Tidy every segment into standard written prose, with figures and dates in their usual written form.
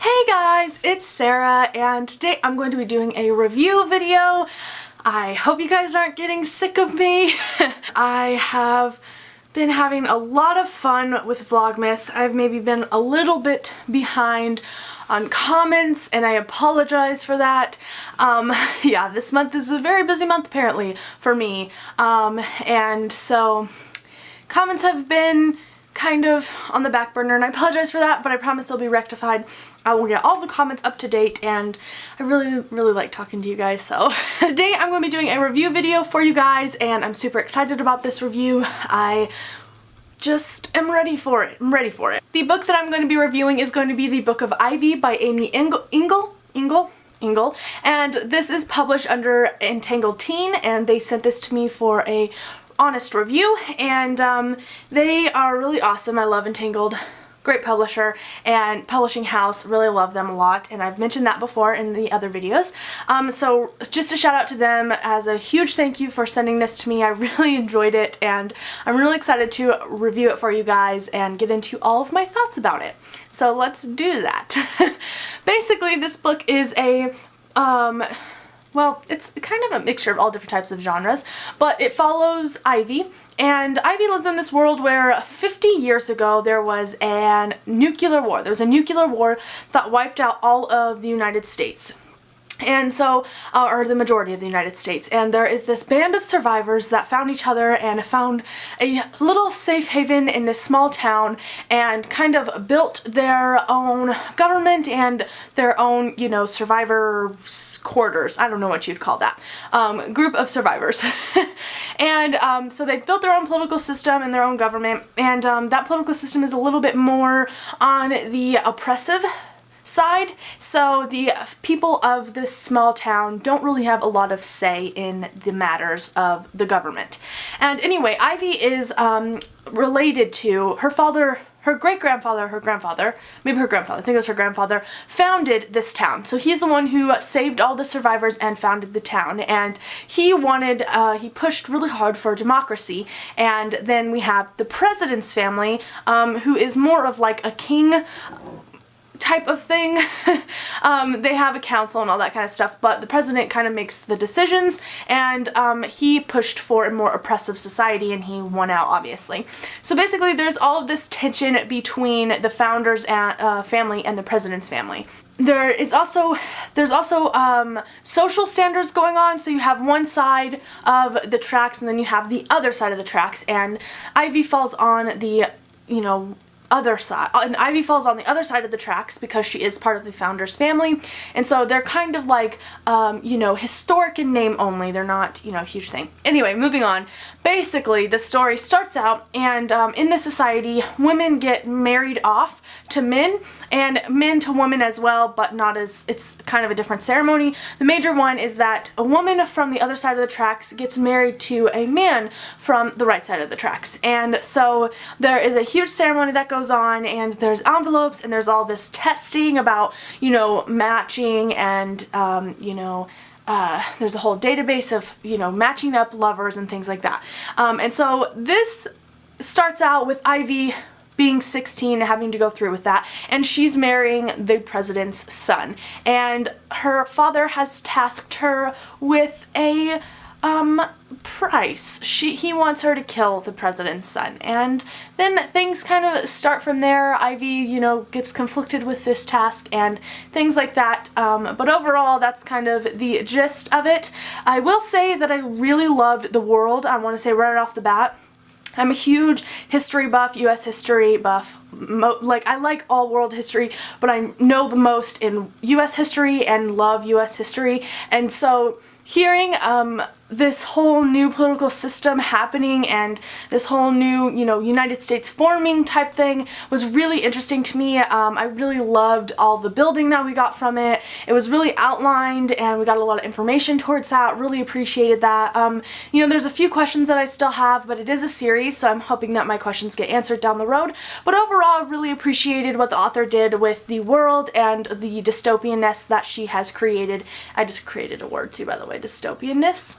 Hey guys, it's Sarah, and today I'm going to be doing a review video. I hope you guys aren't getting sick of me. I have been having a lot of fun with Vlogmas. I've maybe been a little bit behind on comments, and I apologize for that. Yeah, this month is a very busy month apparently for me, and so comments have been kind of on the back burner, and I apologize for that, but I promise they'll be rectified. I will get all the comments up to date, and I really like talking to you guys, so today I'm going to be doing a review video for you guys, and I'm super excited about this review. I just am ready for it. I'm ready for it. The book that I'm going to be reviewing is going to be the Book of Ivy by Amy Engle, and this is published under Entangled Teen, and they sent this to me for a honest review, and they are really awesome. I love Entangled. Great publisher and publishing house, really love them a lot, and I've mentioned that before in the other videos. So just a shout out to them as a huge thank you for sending this to me. I really enjoyed it, and I'm really excited to review it for you guys and get into all of my thoughts about it. So let's do that. Basically, this book is a well, it's kind of a mixture of all different types of genres, but it follows Ivy, and Ivy lives in this world where 50 years ago there was a nuclear war. There was a nuclear war that wiped out all of the United States. And so, or the majority of the United States, and there is this band of survivors that found each other and found a little safe haven in this small town and kind of built their own government and their own, you know, survivor quarters. I don't know what you'd call that. Group of survivors. And so they've built their own political system and their own government, and that political system is a little bit more on the oppressive side, so the people of this small town don't really have a lot of say in the matters of the government. And anyway, Ivy is related to her father. Her great-grandfather, maybe her grandfather, I think it was her grandfather, founded this town. So he's the one who saved all the survivors and founded the town. And he wanted, he pushed really hard for democracy. And then we have the president's family, who is more of like a king type of thing. They have a council and all that kind of stuff, but the president kind of makes the decisions, and he pushed for a more oppressive society, and he won out, obviously. So basically there's all of this tension between the founders' family and the president's family. There's also social standards going on, so you have one side of the tracks and then you have the other side of the tracks, and Ivy falls on the, you know, other side, and Ivy falls on the other side of the tracks because she is part of the founder's family, and so they're kind of like, you know, historic in name only. They're not, you know, a huge thing. Anyway, moving on. Basically, the story starts out, and in this society, women get married off to men, and men to women as well, but not as, it's kind of a different ceremony. The major one is that a woman from the other side of the tracks gets married to a man from the right side of the tracks, and so there is a huge ceremony that goes on, and there's envelopes, and there's all this testing about, you know, matching, and you know, there's a whole database of, you know, matching up lovers and things like that. And so this starts out with Ivy being 16 and having to go through with that, and she's marrying the president's son, and her father has tasked her with a price. He wants her to kill the president's son, and then things kind of start from there. Ivy, you know, gets conflicted with this task and things like that, but overall that's kind of the gist of it. I will say that I really loved the world. I want to say right off the bat, I'm a huge history buff, US history buff. Like, I like all world history, but I know the most in US history and love US history, and so hearing this whole new political system happening and this whole new, you know, United States forming type thing was really interesting to me. I really loved all the building that we got from it. It was really outlined, and we got a lot of information towards that. Really appreciated that. You know, there's a few questions that I still have, but it is a series, so I'm hoping that my questions get answered down the road. But overall, I really appreciated what the author did with the world and the dystopianness that she has created. I just created a word too, by the way, dystopianness.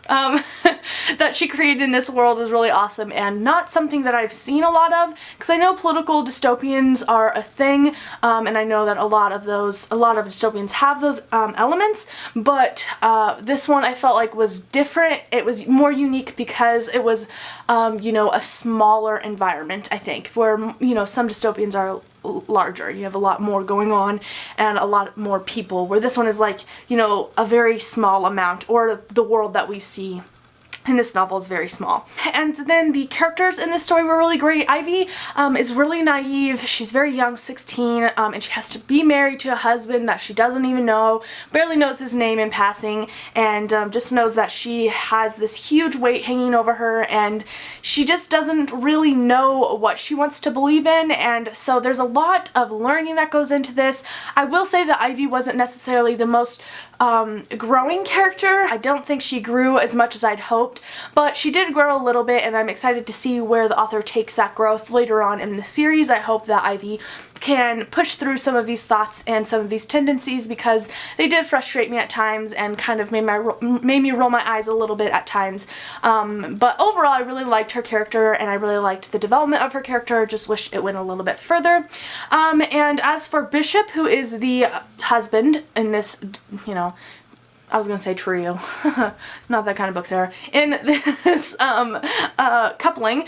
that she created in this world was really awesome, and not something that I've seen a lot of, because I know political dystopians are a thing, and I know that a lot of dystopians have those elements, but this one I felt like was different. It was more unique because it was, you know, a smaller environment, I think, where, you know, some dystopians are larger. You have a lot more going on and a lot more people, where this one is like, you know, a very small amount, or the world that we see in this novel is very small. And then the characters in this story were really great. Ivy is really naive. She's very young, 16, and she has to be married to a husband that she doesn't even know, barely knows his name in passing, and just knows that she has this huge weight hanging over her, and she just doesn't really know what she wants to believe in, and so there's a lot of learning that goes into this. I will say that Ivy wasn't necessarily the most growing character. I don't think she grew as much as I'd hoped, but she did grow a little bit, and I'm excited to see where the author takes that growth later on in the series. I hope that Ivy can push through some of these thoughts and some of these tendencies, because they did frustrate me at times and kind of made me roll my eyes a little bit at times. But overall, I really liked her character, and I really liked the development of her character. Just wish it went a little bit further. And as for Bishop, who is the husband in this, you know, I was gonna say trio, not that kind of book, Sarah, in this coupling.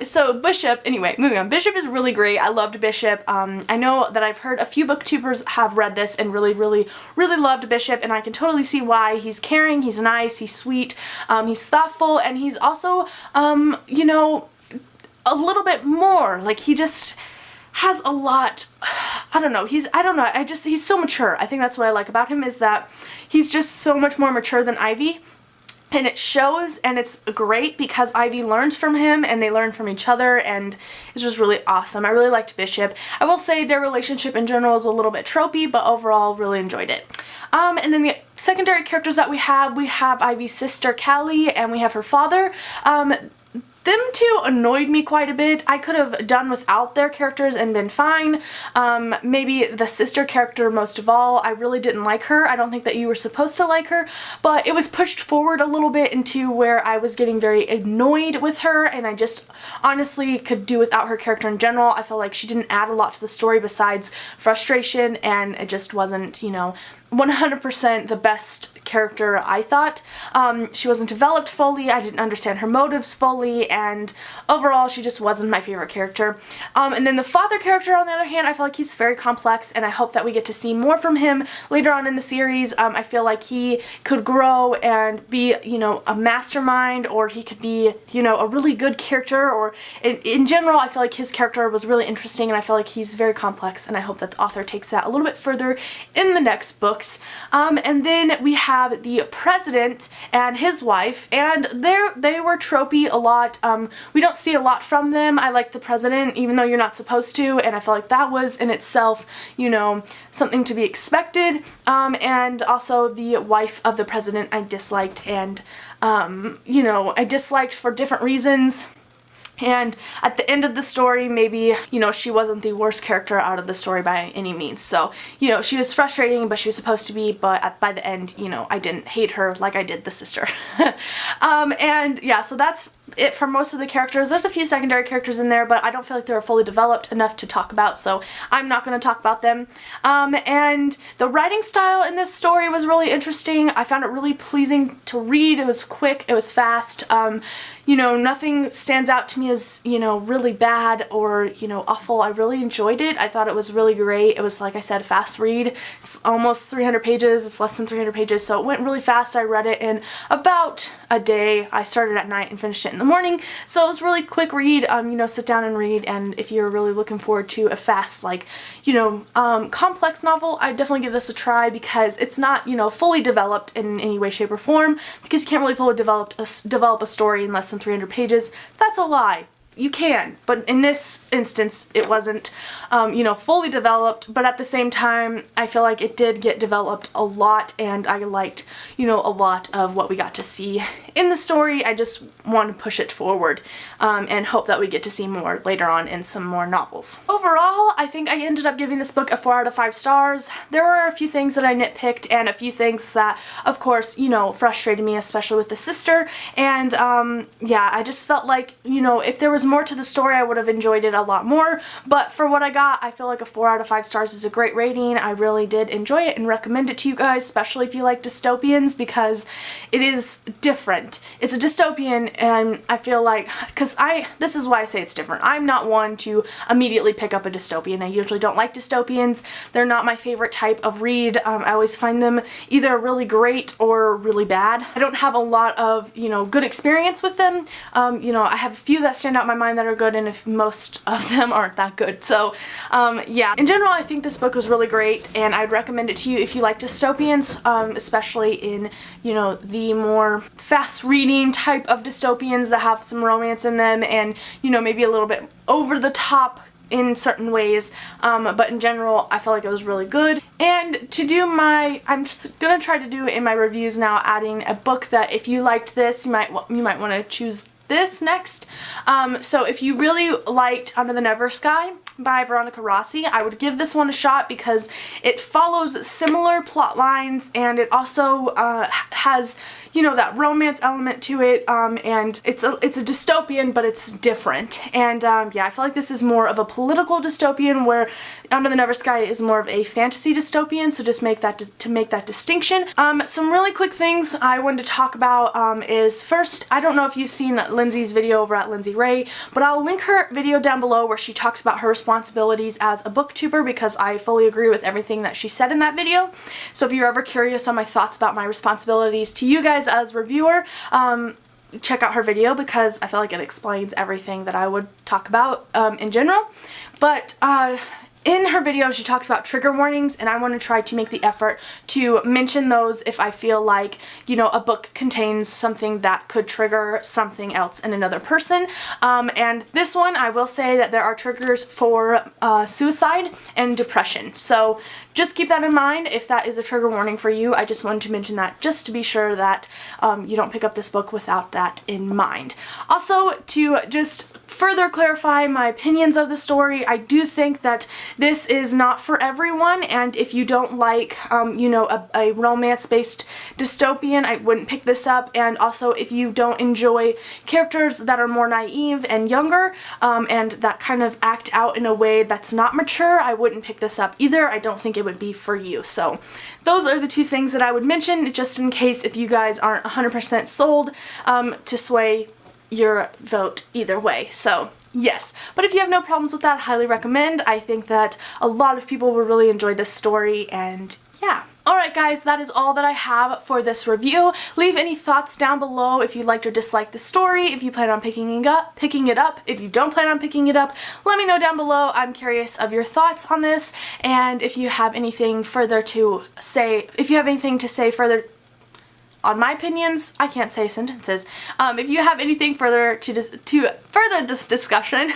So Bishop, anyway, moving on. Bishop is really great. I loved Bishop. I know that I've heard a few booktubers have read this and really loved Bishop, and I can totally see why. He's caring, he's nice, he's sweet, he's thoughtful, and he's also, you know, a little bit more, like, he just has a lot, I don't know, he's so mature. I think that's what I like about him, is that he's just so much more mature than Ivy, and it shows, and it's great because Ivy learns from him and they learn from each other, and it's just really awesome. I really liked Bishop. I will say their relationship in general is a little bit tropey, but overall really enjoyed it. And then the secondary characters that we have Ivy's sister Callie, and we have her father. Them two annoyed me quite a bit. I could have done without their characters and been fine. Maybe the sister character most of all. I really didn't like her. I don't think that you were supposed to like her, but it was pushed forward a little bit into where I was getting very annoyed with her, and I just honestly could do without her character in general. I felt like she didn't add a lot to the story besides frustration, and it just wasn't, you know, 100% the best character, I thought. She wasn't developed fully, I didn't understand her motives fully, and overall she just wasn't my favorite character. And then the father character, on the other hand, I feel like he's very complex, and I hope that we get to see more from him later on in the series. I feel like he could grow and be, you know, a mastermind, or he could be, you know, a really good character, or in general, I feel like his character was really interesting, and I feel like he's very complex, and I hope that the author takes that a little bit further in the next books. And then we have the president and his wife, and they were tropey a lot. We don't see a lot from them. I like the president, even though you're not supposed to, and I feel like that was in itself, you know, something to be expected. And also the wife of the president I disliked, and you know, I disliked for different reasons. And at the end of the story, maybe, you know, she wasn't the worst character out of the story by any means. So, you know, she was frustrating, but she was supposed to be, but by the end, you know, I didn't hate her like I did the sister. And yeah, so that's it for most of the characters. There's a few secondary characters in there, but I don't feel like they're fully developed enough to talk about, so I'm not going to talk about them. And the writing style in this story was really interesting. I found it really pleasing to read. It was quick, it was fast. You know, nothing stands out to me as, you know, really bad or, you know, awful. I really enjoyed it. I thought it was really great. It was, like I said, a fast read. It's almost 300 pages. It's less than 300 pages, so it went really fast. I read it in about a day. I started at night and finished it in the morning, so it was really quick read. You know, sit down and read, and if you're really looking forward to a fast, like, you know, complex novel, I'd definitely give this a try, because it's not, you know, fully developed in any way, shape, or form, because you can't really fully develop a story in less than 300 pages. That's a lie. You can, but in this instance it wasn't, you know, fully developed, but at the same time I feel like it did get developed a lot, and I liked, you know, a lot of what we got to see in the story. I just want to push it forward and hope that we get to see more later on in some more novels. Overall, I think I ended up giving this book a 4 out of 5 stars. There were a few things that I nitpicked and a few things that, of course, you know, frustrated me, especially with the sister. And yeah, I just felt like, you know, if there was more to the story, I would have enjoyed it a lot more. But for what I got, I feel like a 4 out of 5 stars is a great rating. I really did enjoy it and recommend it to you guys, especially if you like dystopians, because it is different. It's a dystopian, and I feel like, because this is why I say it's different. I'm not one to immediately pick up a dystopian. I usually don't like dystopians. They're not my favorite type of read. I always find them either really great or really bad. I don't have a lot of, you know, good experience with them. You know, I have a few that stand out in my mind that are good, and if most of them aren't that good. So yeah, in general, I think this book was really great, and I'd recommend it to you if you like dystopians, especially in, you know, the more fast reading type of dystopians that have some romance in them and, you know, maybe a little bit over the top in certain ways, but in general I felt like it was really good. And to do I'm just gonna try to do in my reviews now, adding a book that if you liked this, you might want to choose this next. So if you really liked Under the Never Sky by Veronica Rossi, I would give this one a shot because it follows similar plot lines, and it also has, you know, that romance element to it, and it's a dystopian, but it's different. And yeah, I feel like this is more of a political dystopian, where Under the Never Sky is more of a fantasy dystopian, so just make that distinction. Some really quick things I wanted to talk about is, first, I don't know if you've seen Lindsay's video over at Lindsay Ray, but I'll link her video down below where she talks about her responsibilities as a booktuber, because I fully agree with everything that she said in that video. So if you're ever curious on my thoughts about my responsibilities to you guys as reviewer, check out her video, because I feel like it explains everything that I would talk about in general. But in her video, she talks about trigger warnings, and I want to try to make the effort to mention those if I feel like, you know, a book contains something that could trigger something else in another person. And this one, I will say that there are triggers for suicide and depression. So just keep that in mind if that is a trigger warning for you. I just wanted to mention that just to be sure that you don't pick up this book without that in mind. Also, to just further clarify my opinions of the story, I do think that this is not for everyone, and if you don't like, you know, a romance-based dystopian, I wouldn't pick this up. And also, if you don't enjoy characters that are more naive and younger, and that kind of act out in a way that's not mature, I wouldn't pick this up either. I don't think it would be for you. So those are the two things that I would mention, just in case if you guys aren't 100% sold, to sway your vote either way. So yes, but if you have no problems with that, highly recommend. I think that a lot of people will really enjoy this story, and yeah. Alright guys, that is all that I have for this review. Leave any thoughts down below if you liked or disliked the story, if you plan on picking it up. If you don't plan on picking it up, let me know down below. I'm curious of your thoughts on this, and if you have anything further to say, further on my opinions, I can't say sentences. If you have anything further to further this discussion,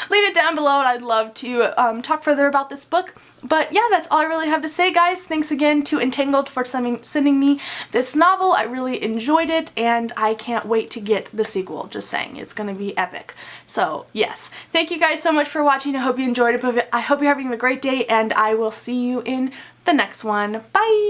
leave it down below, and I'd love to talk further about this book. But yeah, that's all I really have to say, guys. Thanks again to Entangled for sending me this novel. I really enjoyed it, and I can't wait to get the sequel. Just saying, it's gonna be epic. So yes, thank you guys so much for watching. I hope you enjoyed it. I hope you're having a great day, and I will see you in the next one. Bye!